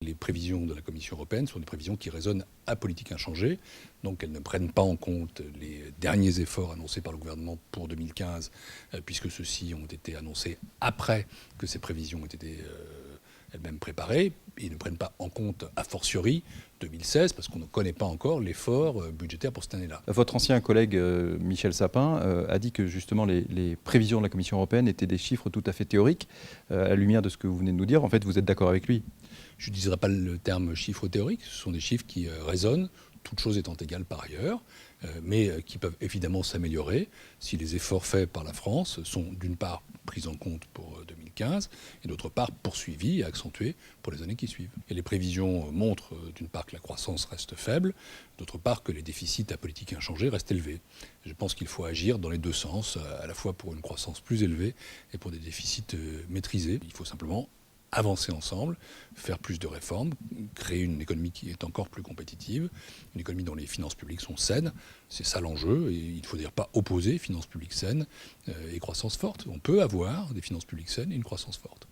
Les prévisions de la Commission européenne sont des prévisions qui résonnent à politique inchangée, donc elles ne prennent pas en compte les derniers efforts annoncés par le gouvernement pour 2015, puisque ceux-ci ont été annoncés après que ces prévisions ont été elles-mêmes préparées, et ne prennent pas en compte a fortiori 2016, parce qu'on ne connaît pas encore l'effort budgétaire pour cette année-là. Votre ancien collègue Michel Sapin a dit que justement les prévisions de la Commission européenne étaient des chiffres tout à fait théoriques. À la lumière de ce que vous venez de nous dire, en fait, vous êtes d'accord avec lui? Je n'utiliserai pas le terme chiffre théorique, ce sont des chiffres qui résonnent, toutes choses étant égales par ailleurs, mais qui peuvent évidemment s'améliorer si les efforts faits par la France sont d'une part pris en compte pour 2015 et d'autre part poursuivis et accentués pour les années qui suivent. Et les prévisions montrent d'une part que la croissance reste faible, d'autre part que les déficits à politique inchangée restent élevés. Je pense qu'il faut agir dans les deux sens, à la fois pour une croissance plus élevée et pour des déficits maîtrisés. Il faut simplement avancer ensemble, faire plus de réformes, créer une économie qui est encore plus compétitive, une économie dont les finances publiques sont saines. C'est ça l'enjeu, et il ne faut d'ailleurs pas opposer finances publiques saines et croissance forte. On peut avoir des finances publiques saines et une croissance forte.